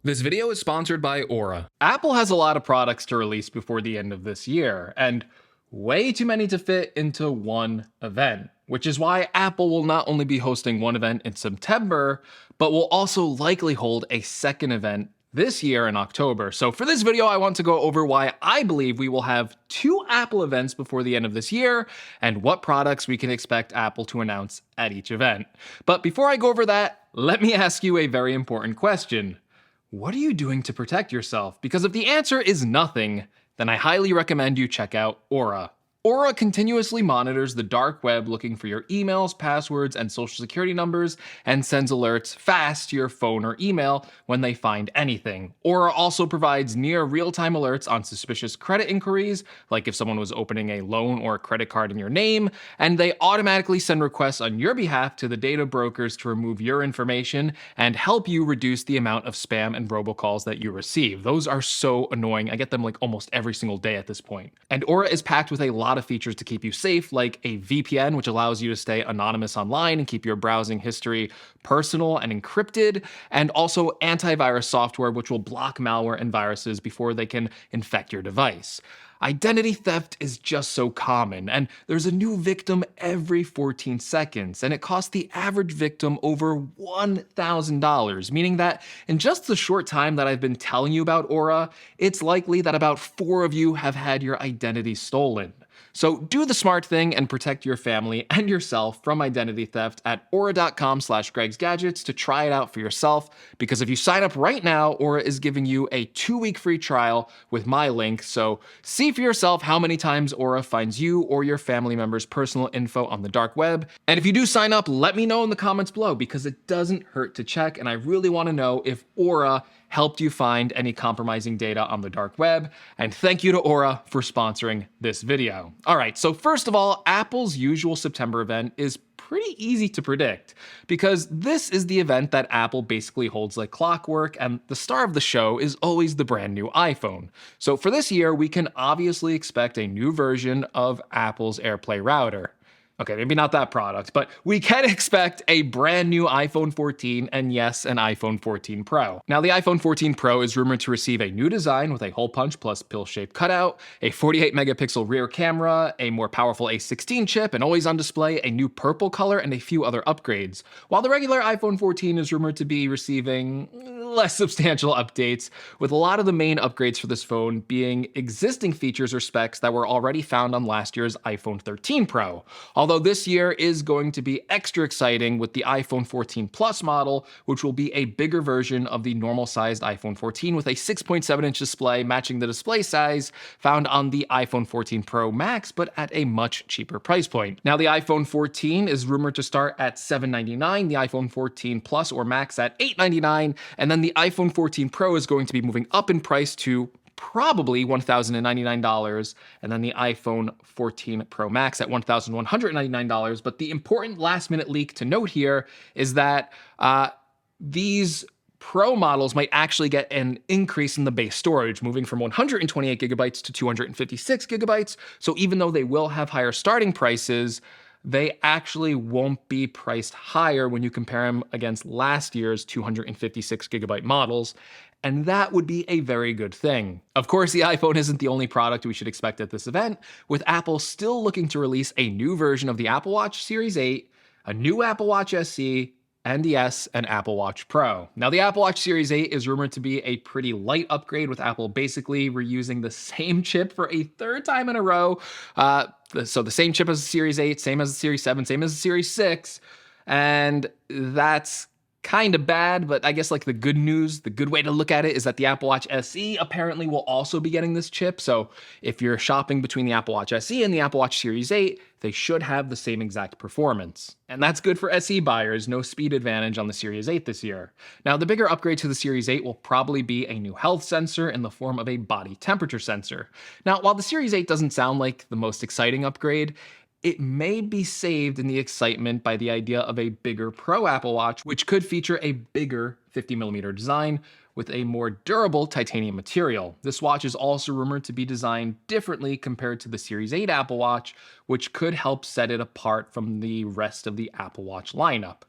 This video is sponsored by Aura. Apple has a lot of products to release before the end of this year, and way too many to fit into one event, which is why Apple will not only be hosting one event in September, but will also likely hold a second event this year in October. So for this video, I want to go over why I believe we will have two Apple events before the end of this year, and what products we can expect Apple to announce at each event. But before I go over that, let me ask you a very important question. What are you doing to protect yourself? Because if the answer is nothing, then I highly recommend you check out Aura. Aura continuously monitors the dark web looking for your emails, passwords, and social security numbers, and sends alerts fast to your phone or email when they find anything. Aura also provides near real-time alerts on suspicious credit inquiries, like if someone was opening a loan or a credit card in your name, and they automatically send requests on your behalf to the data brokers to remove your information and help you reduce the amount of spam and robocalls that you receive. Those are so annoying. I get them like almost every single day at this point. And Aura is packed with a lot of features to keep you safe, like a VPN, which allows you to stay anonymous online and keep your browsing history personal and encrypted, and also antivirus software, which will block malware and viruses before they can infect your device. Identity theft is just so common, and there's a new victim every 14 seconds, and it costs the average victim over $1,000, meaning that in just the short time that I've been telling you about Aura, it's likely that about 4 of you have had your identity stolen. So do the smart thing and protect your family and yourself from identity theft at aura.com/gregsgadgets to try it out for yourself, because if you sign up right now, Aura is giving you a 2-week free trial with my link. So see for yourself how many times Aura finds you or your family members' personal info on the dark web. And if you do sign up, let me know in the comments below, because it doesn't hurt to check, and I really want to know if Aura helped you find any compromising data on the dark web. And thank you to Aura for sponsoring this video. All right, so first of all, Apple's usual September event is pretty easy to predict, because this is the event that Apple basically holds like clockwork, and the star of the show is always the brand new iPhone. So for this year, we can obviously expect a new version of Apple's AirPlay router. Okay, maybe not that product, but we can expect a brand new iPhone 14 and yes, an iPhone 14 Pro. Now, the iPhone 14 Pro is rumored to receive a new design with a hole punch plus pill-shaped cutout, a 48 megapixel rear camera, a more powerful A16 chip, and always on display, a new purple color, and a few other upgrades. While the regular iPhone 14 is rumored to be receiving less substantial updates, with a lot of the main upgrades for this phone being existing features or specs that were already found on last year's iPhone 13 Pro. Although this year is going to be extra exciting with the iPhone 14 Plus model, which will be a bigger version of the normal-sized iPhone 14 with a 6.7-inch display matching the display size found on the iPhone 14 Pro Max, but at a much cheaper price point. Now, the iPhone 14 is rumored to start at $799, the iPhone 14 Plus or Max at $899, and then the iPhone 14 Pro is going to be moving up in price to probably $1,099, and then the iPhone 14 Pro Max at $1,199. But the important last-minute leak to note here is that these Pro models might actually get an increase in the base storage, moving from 128 gigabytes to 256 gigabytes. So even though they will have higher starting prices, they actually won't be priced higher when you compare them against last year's 256 gigabyte models, and that would be a very good thing. Of course, the iPhone isn't the only product we should expect at this event, with Apple still looking to release a new version of the Apple Watch Series 8, a new Apple Watch SE, and yes, an Apple Watch Pro. Now, the Apple Watch Series 8 is rumored to be a pretty light upgrade, with Apple basically reusing the same chip for a third time in a row. So the same chip as the Series 8, same as the Series 7, same as the Series 6, and that's kind of bad, but I guess like the good news, the good way to look at it is that the Apple Watch SE apparently will also be getting this chip. So if you're shopping between the Apple Watch SE and the Apple Watch Series 8, they should have the same exact performance. And that's good for SE buyers, no speed advantage on the Series 8 this year. Now, the bigger upgrade to the Series 8 will probably be a new health sensor in the form of a body temperature sensor. Now, while the Series 8 doesn't sound like the most exciting upgrade, it may be saved in the excitement by the idea of a bigger Pro Apple Watch, which could feature a bigger 50mm design with a more durable titanium material. This watch is also rumored to be designed differently compared to the Series 8 Apple Watch, which could help set it apart from the rest of the Apple Watch lineup.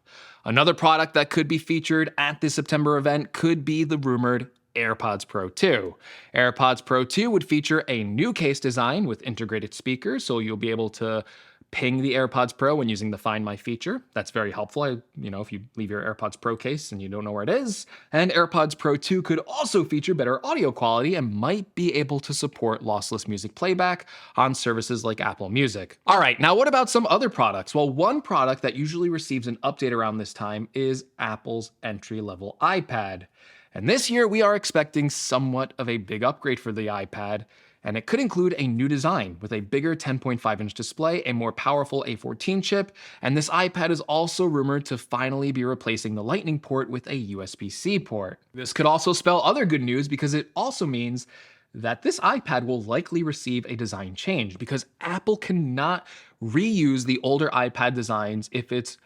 Another product that could be featured at the September event could be the rumored AirPods Pro 2. AirPods Pro 2 would feature a new case design with integrated speakers, so you'll be able to ping the AirPods Pro when using the Find My feature. That's very helpful, if you leave your AirPods Pro case and you don't know where it is. And AirPods Pro 2 could also feature better audio quality and might be able to support lossless music playback on services like Apple Music. All right, now what about some other products? Well, one product that usually receives an update around this time is Apple's entry-level iPad. And this year we are expecting somewhat of a big upgrade for the iPad, and it could include a new design with a bigger 10.5-inch display, a more powerful A14 chip, and this iPad is also rumored to finally be replacing the Lightning port with a USB-C port. This could also spell other good news because it also means that this iPad will likely receive a design change because Apple cannot reuse the older iPad designs if it's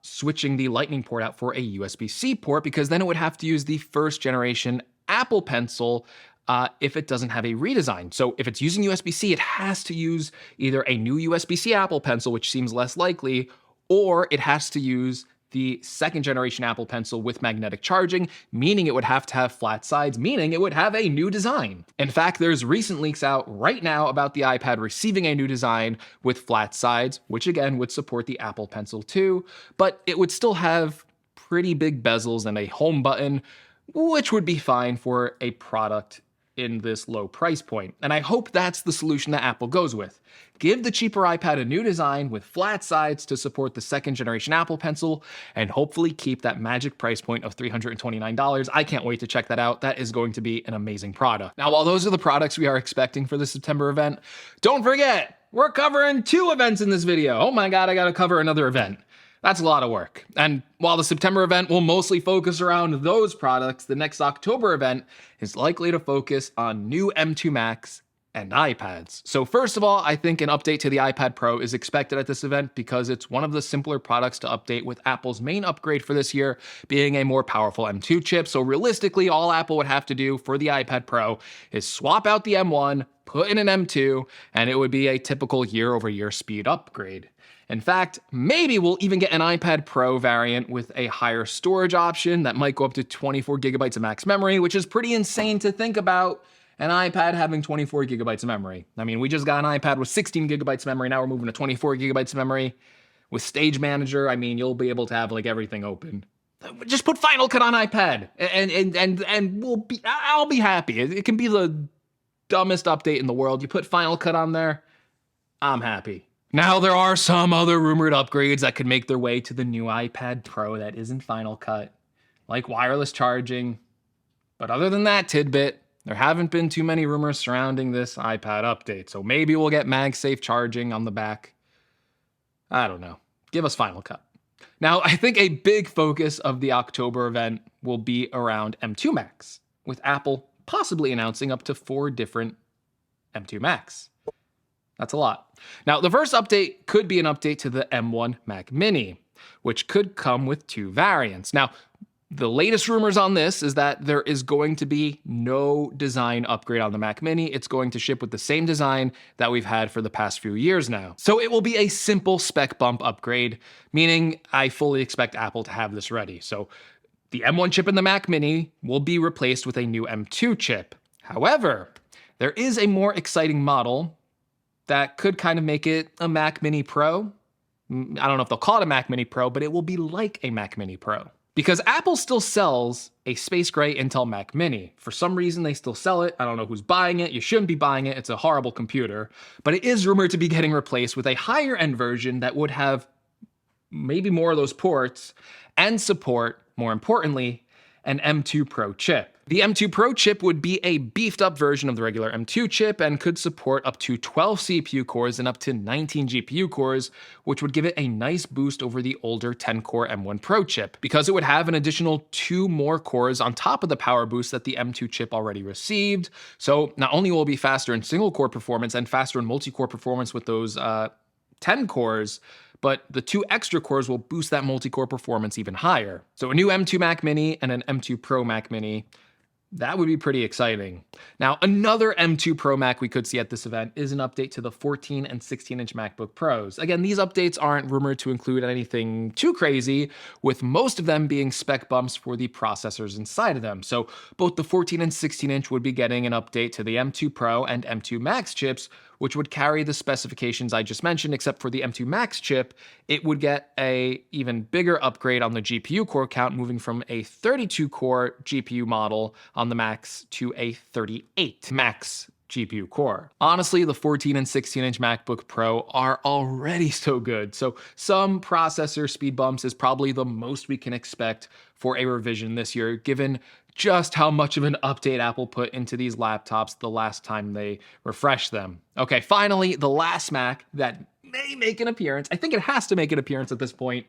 switching the Lightning port out for a USB-C port, because then it would have to use the first generation Apple Pencil if it doesn't have a redesign. So if it's using USB-C, it has to use either a new USB-C Apple Pencil, which seems less likely, or it has to use the second generation Apple Pencil with magnetic charging, meaning it would have to have flat sides, meaning it would have a new design. In fact, there's recent leaks out right now about the iPad receiving a new design with flat sides, which again would support the Apple Pencil too, but it would still have pretty big bezels and a home button, which would be fine for a product in this low price point. And I hope that's the solution that Apple goes with. Give the cheaper iPad a new design with flat sides to support the second generation Apple Pencil, and hopefully keep that magic price point of $329. I can't wait to check that out. That is going to be an amazing product. Now, while those are the products we are expecting for the September event, don't forget, we're covering 2 events in this video. Oh my God, I gotta cover another event. That's a lot of work. And while the September event will mostly focus around those products, the next October event is likely to focus on new M2 Macs and iPads. So first of all, I think an update to the iPad Pro is expected at this event because it's one of the simpler products to update, with Apple's main upgrade for this year being a more powerful M2 chip. So realistically, all Apple would have to do for the iPad Pro is swap out the M1, put in an M2, and it would be a typical year-over-year speed upgrade. In fact, maybe we'll even get an iPad Pro variant with a higher storage option that might go up to 24 gigabytes of max memory, which is pretty insane to think about an iPad having 24 gigabytes of memory. I mean, we just got an iPad with 16 gigabytes of memory, now we're moving to 24 gigabytes of memory. With Stage Manager, I mean, you'll be able to have like everything open. Just put Final Cut on iPad and I'll be happy. It can be the dumbest update in the world. You put Final Cut on there, I'm happy. Now, there are some other rumored upgrades that could make their way to the new iPad Pro that isn't Final Cut, like wireless charging. But other than that tidbit, there haven't been too many rumors surrounding this iPad update. So maybe we'll get MagSafe charging on the back. I don't know. Give us Final Cut. Now, I think a big focus of the October event will be around M2 Macs, with Apple possibly announcing up to 4 different M2 Macs. That's a lot. Now, the first update could be an update to the M1 Mac Mini, which could come with 2 variants. Now, the latest rumors on this is that there is going to be no design upgrade on the Mac Mini. It's going to ship with the same design that we've had for the past few years now. So it will be a simple spec bump upgrade, meaning I fully expect Apple to have this ready. So the M1 chip in the Mac Mini will be replaced with a new M2 chip. However, there is a more exciting model that could kind of make it a Mac Mini Pro. I don't know if they'll call it a Mac Mini Pro, but it will be like a Mac Mini Pro. Because Apple still sells a space gray Intel Mac Mini. For some reason, they still sell it. I don't know who's buying it. You shouldn't be buying it. It's a horrible computer. But it is rumored to be getting replaced with a higher end version that would have maybe more of those ports and support, more importantly, an M2 Pro chip. The M2 Pro chip would be a beefed up version of the regular M2 chip and could support up to 12 CPU cores and up to 19 GPU cores, which would give it a nice boost over the older 10-core M1 Pro chip, because it would have an additional 2 more cores on top of the power boost that the M2 chip already received. So not only will it be faster in single core performance and faster in multi-core performance with those 10 cores, but the 2 extra cores will boost that multi-core performance even higher. So a new M2 Mac Mini and an M2 Pro Mac Mini That would be pretty exciting. Now, another M2 Pro Mac we could see at this event is an update to the 14 and 16-inch MacBook Pros. Again, these updates aren't rumored to include anything too crazy, with most of them being spec bumps for the processors inside of them. So both the 14 and 16-inch would be getting an update to the M2 Pro and M2 Max chips, which would carry the specifications I just mentioned, except for the M2 Max chip, it would get a even bigger upgrade on the GPU core count, moving from a 32-core GPU model on the Max to a 38 Max GPU core. Honestly, the 14 and 16-inch MacBook Pro are already so good, so some processor speed bumps is probably the most we can expect for a revision this year, given just how much of an update Apple put into these laptops the last time they refreshed them. Okay, finally, the last Mac that may make an appearance, I think it has to make an appearance at this point,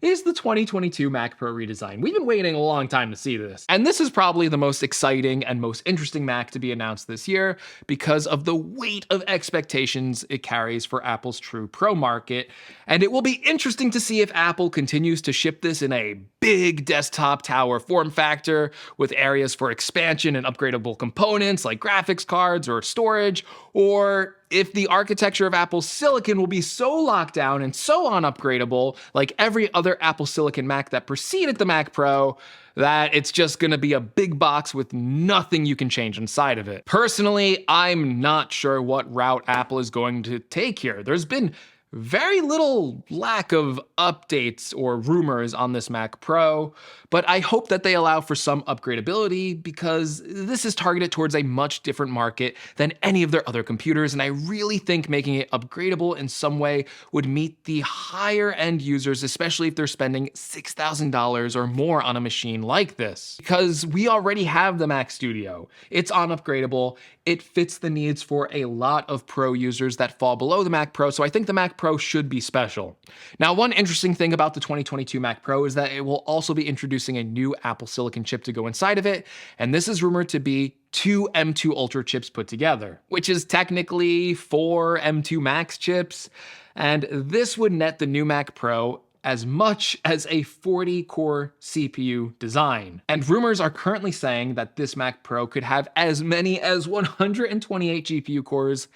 is the 2022 Mac Pro Redesign. We've been waiting a long time to see this. And this is probably the most exciting and most interesting Mac to be announced this year because of the weight of expectations it carries for Apple's true Pro market. And it will be interesting to see if Apple continues to ship this in a big desktop tower form factor with areas for expansion and upgradable components like graphics cards or storage, or if the architecture of Apple's silicon will be so locked down and so unupgradable, like every other Apple Silicon Mac that preceded the Mac Pro, that it's just gonna be a big box with nothing you can change inside of it. Personally, I'm not sure what route Apple is going to take here. There's been very little lack of updates or rumors on this Mac Pro, but I hope that they allow for some upgradability because this is targeted towards a much different market than any of their other computers, and I really think making it upgradable in some way would meet the higher end users, especially if they're spending $6,000 or more on a machine like this. Because we already have the Mac Studio. It's unupgradable. It fits the needs for a lot of Pro users that fall below the Mac Pro, so I think the Mac Pro should be special. Now, one interesting thing about the 2022 Mac Pro is that it will also be introducing a new Apple Silicon chip to go inside of it, and this is rumored to be 2 M2 Ultra chips put together, which is technically 4 M2 Max chips, and this would net the new Mac Pro as much as a 40-core CPU design. And rumors are currently saying that this Mac Pro could have as many as 128 GPU cores,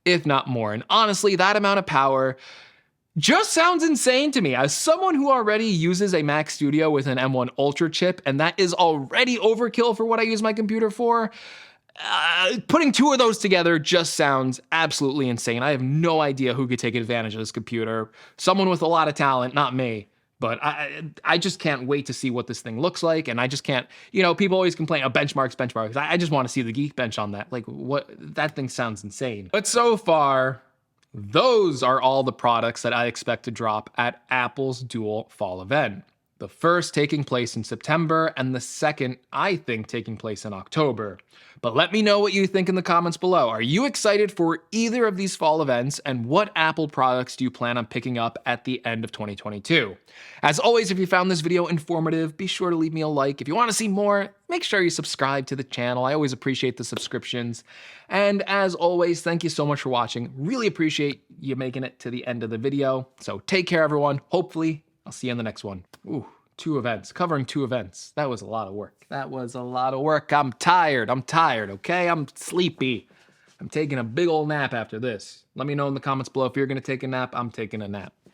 if not more. And honestly, that amount of power just sounds insane to me. As someone who already uses a Mac Studio with an M1 Ultra chip, and that is already overkill for what I use my computer for, putting 2 of those together just sounds absolutely insane. I have no idea who could take advantage of this computer. Someone with a lot of talent, not me. But I just can't wait to see what this thing looks like, and I just can't, people always complain, benchmarks. I just want to see the Geekbench on that. Like, what? That thing sounds insane. But so far, those are all the products that I expect to drop at Apple's dual fall event. The first taking place in September, and the second, I think, taking place in October. But let me know what you think in the comments below. Are you excited for either of these fall events, and what Apple products do you plan on picking up at the end of 2022? As always, if you found this video informative, be sure to leave me a like. If you want to see more, make sure you subscribe to the channel. I always appreciate the subscriptions. And as always, thank you so much for watching. Really appreciate you making it to the end of the video. So take care, everyone. Hopefully, I'll see you in the next one. Ooh, 2 events, covering 2 events. That was a lot of work. I'm tired, okay? I'm sleepy. I'm taking a big old nap after this. Let me know in the comments below if you're gonna take a nap. I'm taking a nap.